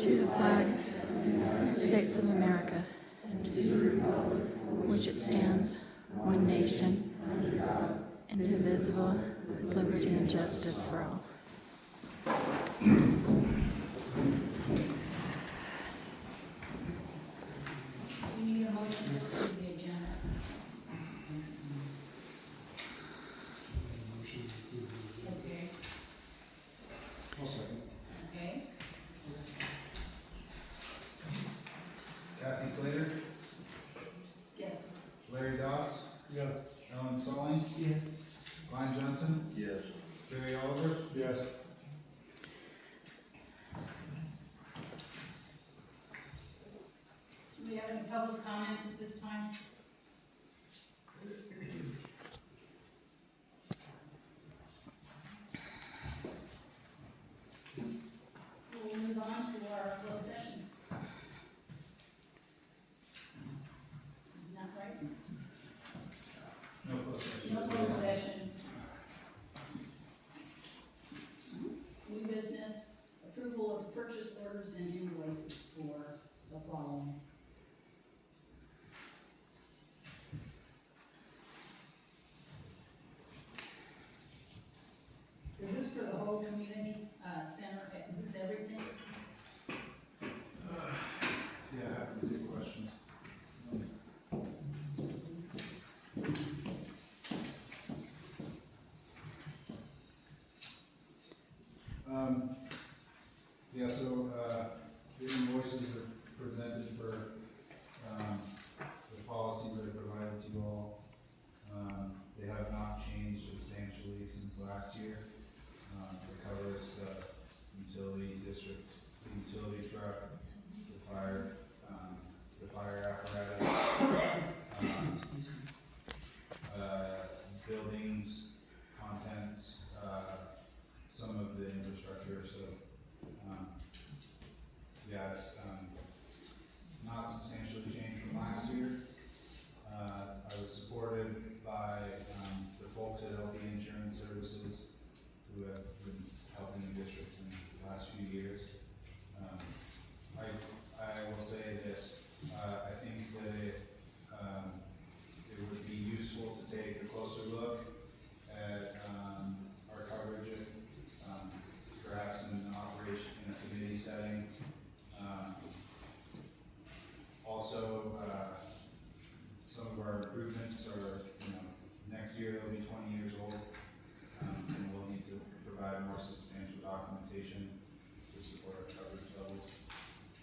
to the flag of the States of America, which it stands, one nation, indivisible, with liberty and justice for all. We need a motion to approve the agenda. Okay. I'll second. Okay. Kathy Glader, Yes. Larry Doss, Yeah. Ellen Stallings, Yes. Glenn Johnson, Yes. Barry Oliver, Yes. Do we have any public comments at this time? We'll move on to our closed session. Isn't that right? no close session. No closed session. New business, approval of purchase orders and invoices for the following. Is this for the whole community, center, is this everything? Yeah, happy to take questions. Yeah, so, the invoices are presented for, the policies that are provided to you all. They have not changed substantially since last year. It covers the utility district, the utility truck, the fire apparatus, buildings, contents, some of the infrastructure, so, yeah, it's, not substantially changed from last year. I was supported by, the folks at LB Insurance Services, who have been helping the district in the last few years. I will say this, I think that it would be useful to take a closer look at, our coverage, perhaps in an operation, in a community setting. Also, some of our improvements are, next year they'll be 20 years old, and we'll need to provide more substantial documentation to support our coverage levels,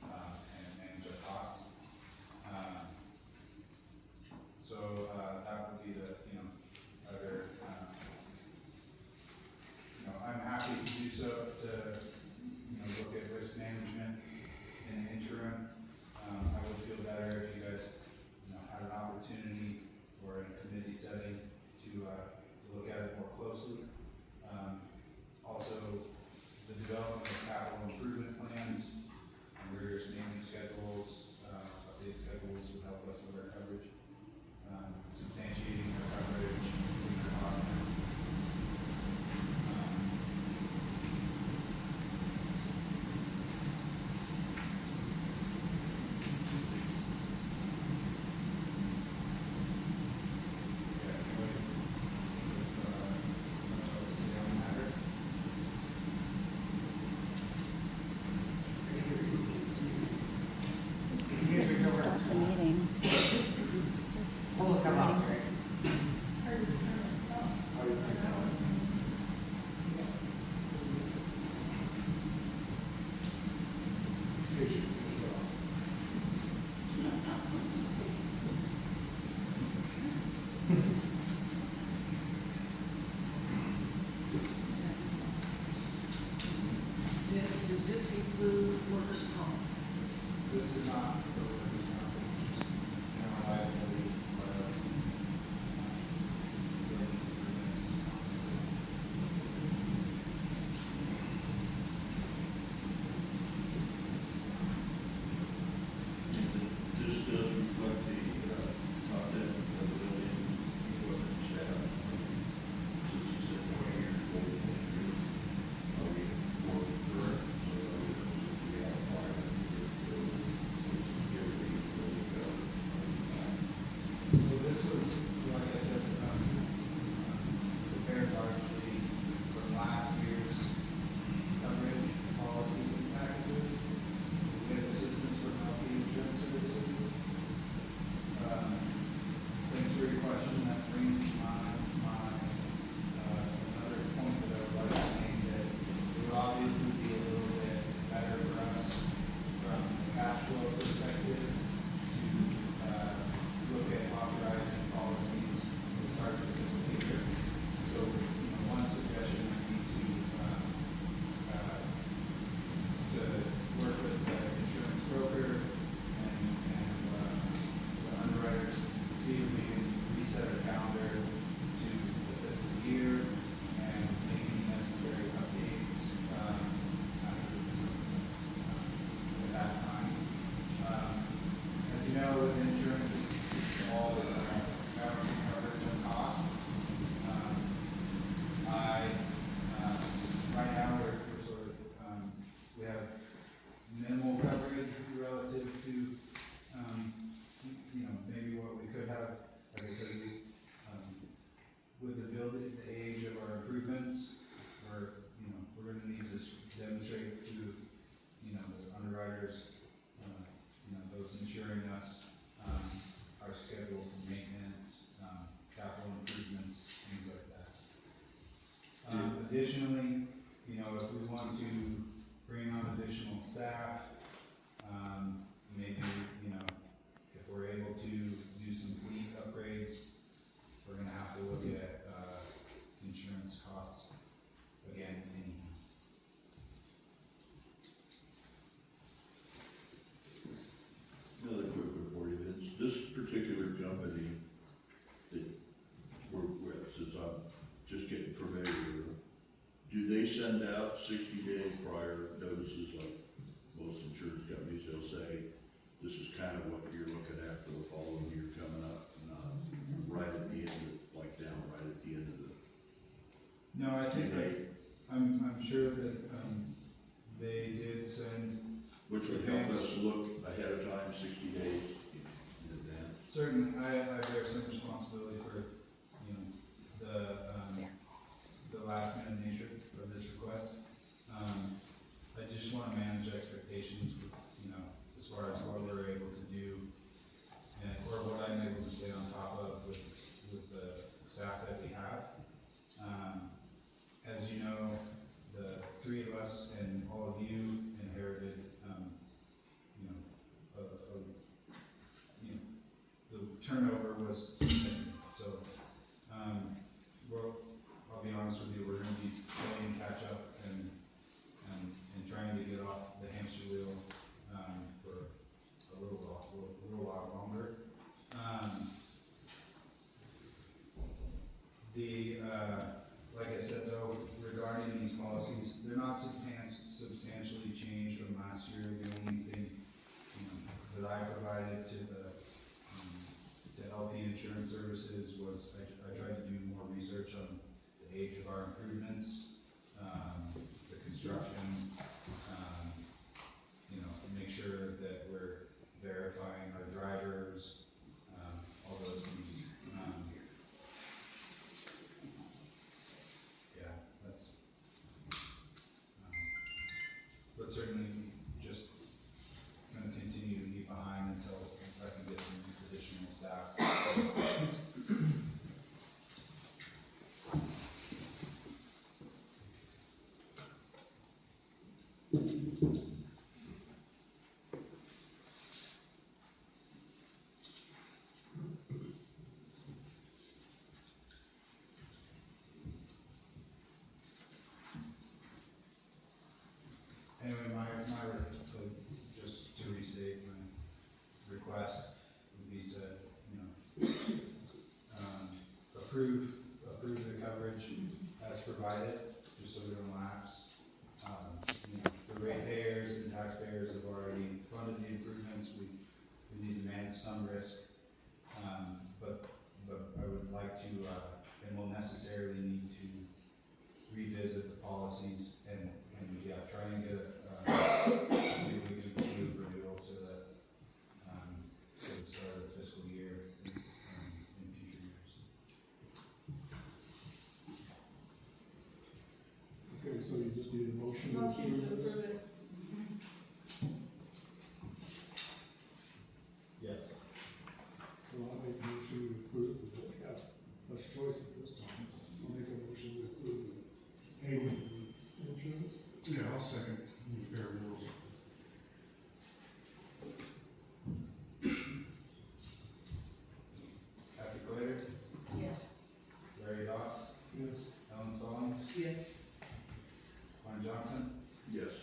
and manage our costs. So, that would be the, other, I'm happy to do so, to, look at risk management in the interim. I would feel better if you guys, had an opportunity or in a committee setting to look at it more closely. Also, the development of capital improvement plans and rigorous maintenance schedules, updated schedules would help us with our coverage. Substantiating our coverage, improving our cost. You're supposed to stop the meeting. You're supposed to stop the meeting. Does this include workers' comp? This is not, this is just general liability, building improvements. This does reflect the, content of the building, equipment, staff. Since you said 20 years, are we more correct? So, we have a we have minimal coverage relative to, you know, maybe what we could have. Like I said, with the building, the age of our improvements, we're gonna need to demonstrate to, you know, the underwriters, you know, those insuring us, our schedule for maintenance, capital improvements, things like that. Additionally, you know, if we want to bring on additional staff, maybe, you know, if we're able to do some fleet upgrades, we're gonna have to look at, insurance costs again, anyhow. Another quick one for you, Vince. This particular company that we're with, since I'm just getting familiar with them, do they send out 60-day prior notices like most insurance companies? They'll say, this is kind of what you're looking at for the following year coming up, right at the end of, like down right at the end of the. No, I think I'm sure that, they did send. Which would help us look ahead of time, 60 days in advance. Certainly, I bear some responsibility for, you know, the last minute nature of this request. I just wanna manage expectations with, you know, as far as what we're able to do and, or what I'm able to stay on top of with the staff that we have. As you know, the three of us and all of you inherited, you know, you know, the turnover was significant, so, I'll be honest with you, we're gonna be playing catch up and trying to get off the hamster wheel, for a little while longer. Like I said though, regarding these policies, they're not substantially changed from last year. The only thing, you know, that I provided to to LP Insurance Services was I tried to do more research on the age of our improvements, the construction, you know, to make sure that we're verifying our drivers, all those things. Yeah, that's, but certainly just gonna continue to be behind until I can get some additional staff. Anyway, just to restate my request would be to, you know, approve the coverage as provided, just so we don't lapse. You know, the ratepayers and taxpayers have already funded the improvements, we need to manage some risk. But I would like to, and will necessarily need to revisit the policies and yeah, try and get see if we can approve renewal so that, for the start of the fiscal year in future years. Okay, so you just need a motion. Motion to this? approve it. Yes. Well, I'll make a motion to approve, but we have less choice at this time. I'll make a motion to approve the payment of the insurance. Yeah, I'll second the fair rules. Kathy Clater, Yes. Larry Doss, Yes. Ellen Stallings, Yes. Glenn Johnson, Yes.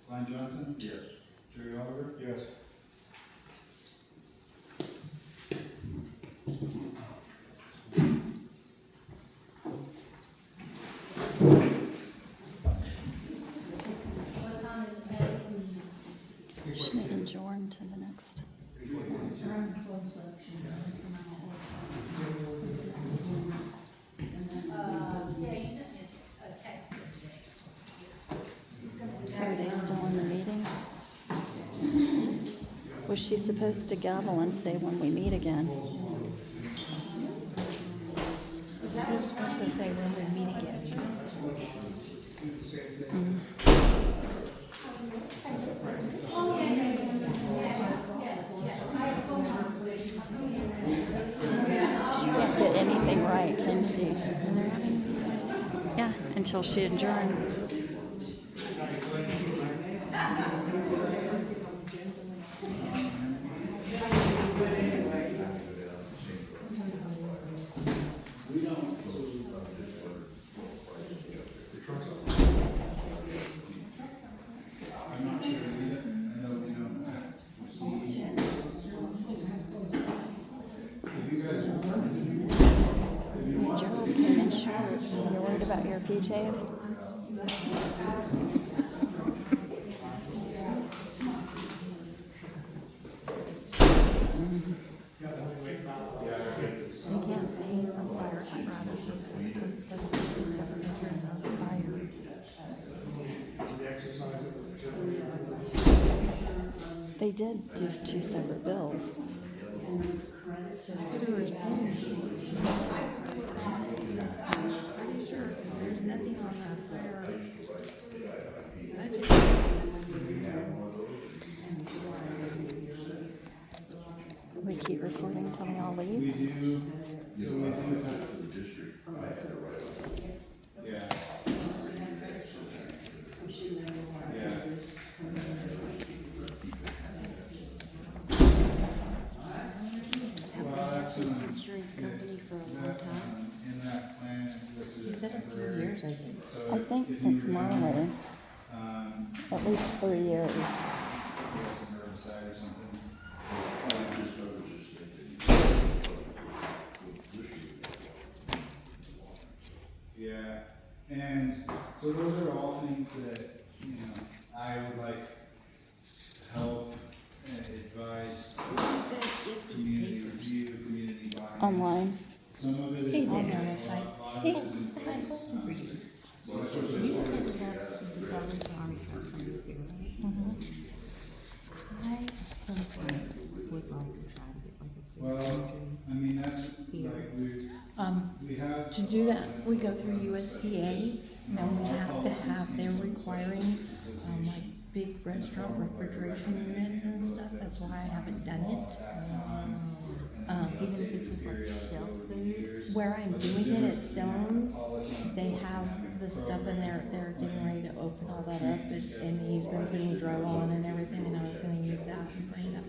Glenn Johnson, Yes. Jerry Oliver, Yes. Should have adjourned to the next. Yeah, he sent me a text the other day. So are they still in the meeting? Was she supposed to gavel and say when we meet again? You're supposed to say when we meet again. She can't get anything right, can she? Yeah, until she adjourns. I'm not sure either, I know we don't receive. If you guys Gerald came in shorts. You're worried about your PJs? They can't pay for fire apparatuses. That's supposed to be separate insurance on the fire. The exercise of They did do two separate bills. Sewer's paying. Pretty sure, because there's nothing on that fire. We keep recording till they all We leave. do, so we do have, For the district. yeah. Yeah. Well, that's, Insurance company for a long that, time. in that plan, this is He said a few temporary. years, I think. So I think if since you have, Marley, At at least 3 years. some herbicide or something. Yeah, and so those are all things that, you know, I would like help and advise You guys get these community papers. review, community buy-in. Online. Some of it Hey, is. I know, a if I- lot of Hey, it is in I place. have some for you. So that's what You this ended is. up with Salvation Army truck from your right? I at some point would like to try to get like a. Well, I mean, that's Here. like we have. To do that, we go through USDA, and we have to have, they're requiring, like, big restaurant refrigeration units and stuff, that's why I haven't done it. Even if it's just like shelf things. Where I'm doing it at Stone's, they have the stuff in there, they're getting ready to open all that up, and he's been putting drywall on and everything, and I was gonna use that and bring it up.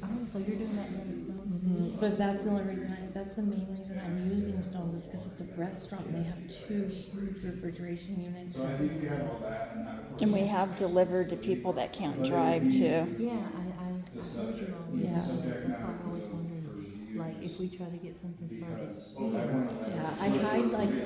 Oh, so you're doing that in Stone's? But that's the only reason that's the main reason I'm using Stone's is because it's a restaurant and they have 2 huge refrigeration units. So I think we have all that and that. And we have delivered to people that can't drive too. Yeah, I told you all. Yeah. That's why I was wondering, like, if we try to get something started. Because I wanna let. Yeah, I tried like